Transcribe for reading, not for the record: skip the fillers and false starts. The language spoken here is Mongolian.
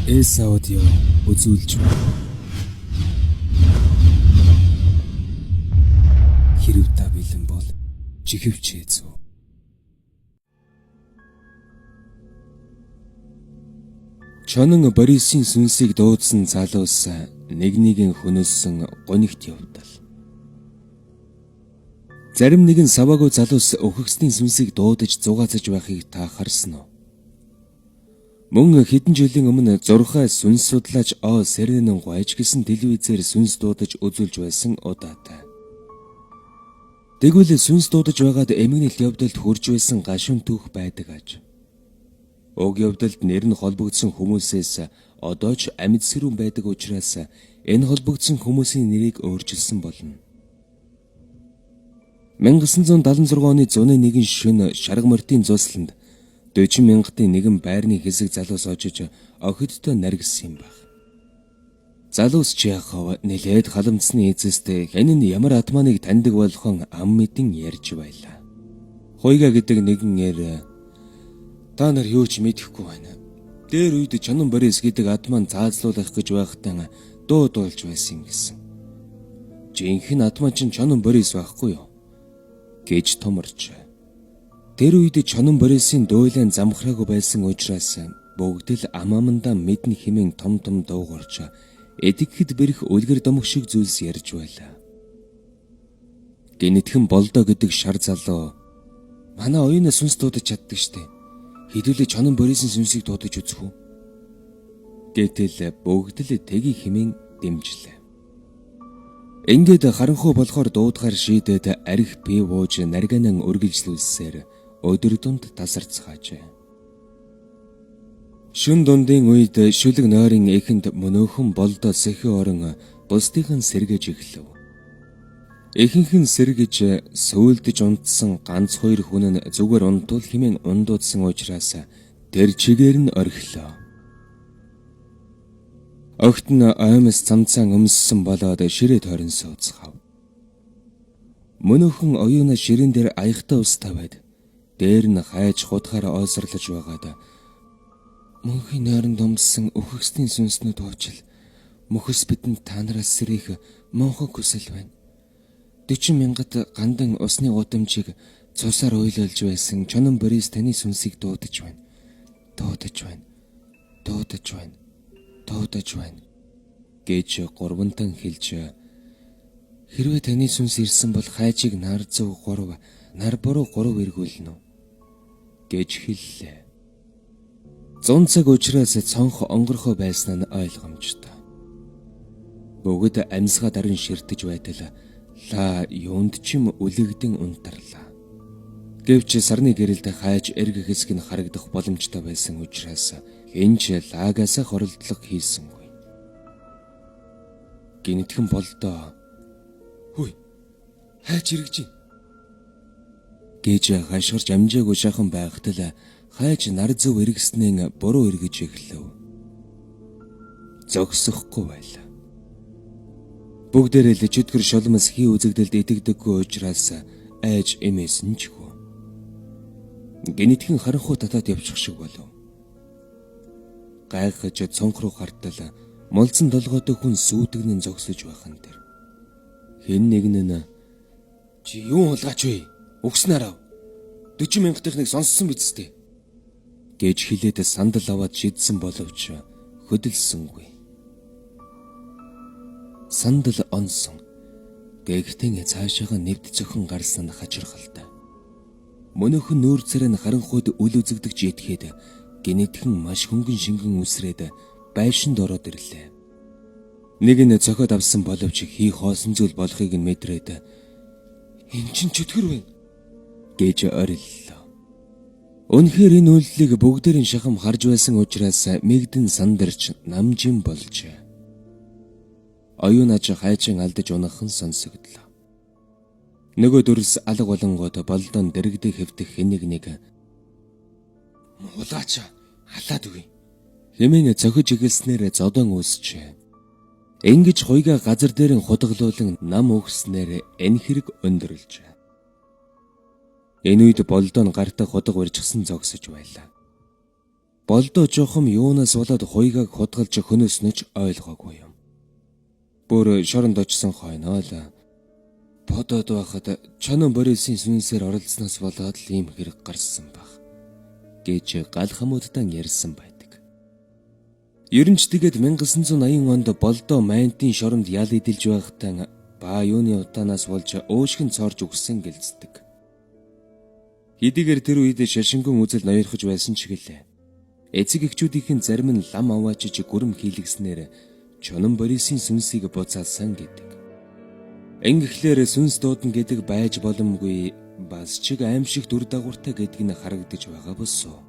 Эс аудио үзүүлж байна. Хэрв та бэлэн бол чихвчээ зүү. Чонон Борисын сүнсийг дуудсан залуус нэгнийг хөнөөсөн гонигт явдал. Зарим нэгэн саваагүй залуус өхөксний сүнсийг дуудаж зугаацаж байхыг та харсан уу? Мөн хэдэн жилийн өмнө зурхай сүнс судлаач О. Сэрнэн гуйж гэсэн телевизээр сүнс дуудаж үзүүлж байсан удаатай. Тэгвэл сүнс дуудаж байгаад эмгэнэлт явдалд хурж байсан гашуун түүх байдаг аж. Уг явдалд нэр нь холбогдсон хүмүүсээс одоо ч амьд сэрүүн байдаг учраас энэ холбогдсон хүмүүсийн нэрийг өөрчилсөн болно. 1976 оны зуны нэгэн шөнө Шарга морьтын зуусланд 40 мянгатын нэгэн байрны хэсэг залуус очиж охидтой наргисан юм баг. Залуус Чехов нэлээд халамцсны эцэст хэн нь ямар атманыг таньдаг болгон ам мэдэн ярьж байлаа. Хойга гэдэг нэгэн эр та нар юу ч мэдэхгүй байна. Дээр үед Чонон Борис гэдэг атман заазлуулах гэж байхдаа дуу дуулж байсан гэсэн. Жинхэнэ атман чинь Чонон Борис байхгүй юу? Гэж томорч. Тэр үед Чонон Борисын дуйлан замхраагүй байсан учраас бүгд л амамандаа мэднэ хэмээн том дуугарч эдгэхэд бэрх үлгэр домог шиг зүйлс ярьж байлаа. Гинэтхэн болдоо гэдэг шар залуу манай оюуна сүнс дуудаж чаддаг штэ. Хэдүүлээ Чонон Борисын сүнсийг дуудаж үзэх үү? Гэтэл бүгд л тэгийг хэмээн дэмжлээ. Ингээд харанхуй болохоор дуудахаар шийдээд арх бие бууж нарганан үргэлжлүүлсээр өдөр дунд тасарцгаажээ. Шүн дундын үед шүлэг нойрын эхэнд мөнөөхөн болдоо сэхи орон бусдын сэргэж эхлэв. Ихэнх нь сэргэж сөүлдэж унтсан ганц хоёр хүн нь зүгээр унтуул хэмээн ундуудсан учраас тэр чигээр нь орхилоо. Огт нь аймс цамцаан өмссөн болоод ширээ тойрон сууцгаав. Мөнөөхөн оюуна ширээн дээр аягтай ус тавиад дээр нь хайж хутгаар ойсорлож байгаад мөнхийн нойронд өмссөн өхөксний сүнснүүд уучил мөхөс бидэнд та нараас сэрэх монхон хүсэл байна. 40 мянгат гандан усны гудамжийг цусаар уйлуулж байсан Чонон Борис таны сүнсийг дуудаж байна. Дуудаж байна. Дуудаж байна. Дуудаж байна гэж гурвантан хэлж хэрвээ таны сүнс ирсэн бол хайчиг нар зөв 3 нар буруу 3 эргүүлнэ гэж хэллээ. 100 цаг учраас цонх онгорхой байсан нь ойлгомжтой. Бүгд амьсгаа дарын ширтэж байтал ла юунд ч юм үлэгдэн унтарлаа. Гэвч сарны гэрэлд хайж эрг хэсэг нь харагдах боломжтой байсан учраас энч лагаас хоролдлого хийсэнгүй. Гинэтхэн болдоо хүй хайж эргэж гин гэж хашгирч амжаагүй шахан байхтал хайж нар зөв эргэснээ буруу эргэж эхлэв. Зогсохгүй байлаа. Бүгдээрээ л чөтгөр шолмос хий үзэгдэлд итгэдэггүй учраас айж эмээсэн ч хөө. Гинэтхэн харанхуй татаад явчих шиг болов. Гайхаж цонх руу хартал молцон долгоотой хүн сүйдэгнэн зогсож байхан тэр. Хэн нэгэн нь чи юу хулгаач вэ? Өгснээр ав. 40 мянгатынхныг сонссон биз дээ гэж хэлээд сандал аваад шидсэн боловч хөдөлсөнгүй. Сандал онсон. Гэхдээ цаашаага нэвд зөхөн гарсан хачирхалтай. Мөнөөхөн нүүрцээр нь харанхуйд үл үзэгдэж итгэхэд гинэтхэн маш хөнгөн шингэн үсрээд байшинд ороод ирлээ. Нэг нь цохиод авсан боловч хий хоосон зүйл болохыг нь мэдрээд эн чин чөтгөр байна гэж ориллоо. Үнэхээр энэ үйлдэлийг бүгдээрийн шахам харж байсан учраас мэгдэн сандарч намжин болжээ. Оюунаж хайчин алдаж унахан сонсогдлоо. Нөгөө дүрс алга болонгод болдон дэрэгдээ хэвтэх хэнийг нэг хулгаач халаад үгүй хэмээн цохиж игэлснээр зодон үүсчээ. Ингэж хуйга газар дээр худгалуулан нам өгснээр энэ хэрэг өндөрлжээ. Энэ үед болдон гартаа худаг урьжсан зогсож байлаа. Болдоо жоохом юунаас болоод хуйгааг худгалж хөнөөснөж ойлгоогүй юм. Бүр шоронд очсон хойноо л бодоод байхад чонон Борисын сүнсээр оролцсноос болоод л ийм хэрэг гарсан баг гэж гал хамуудтан ярьсан байдаг. Ер нь ч тэгээд 1980 онд болдоо майнтын шоронд ял идэлж байхдаа ба юуны утаанаас болж өшгөн цорж өгсөн гэлцдэг. Хэдийгээр тэр үед шашингон үзэл ноёрхож байсан ч гэлээ. Эцэг эхчүүдийн зарим нь лам аваачиж гүрэм хийлгэснээр чонон Борисын сүнсийг буцаасан гэдэг. Ингэхлээр сүнс дуудна гэдэг байж боломгүй бас чиг аимшигт үр дагавартай гэдг нь харагдаж байгаа босоо.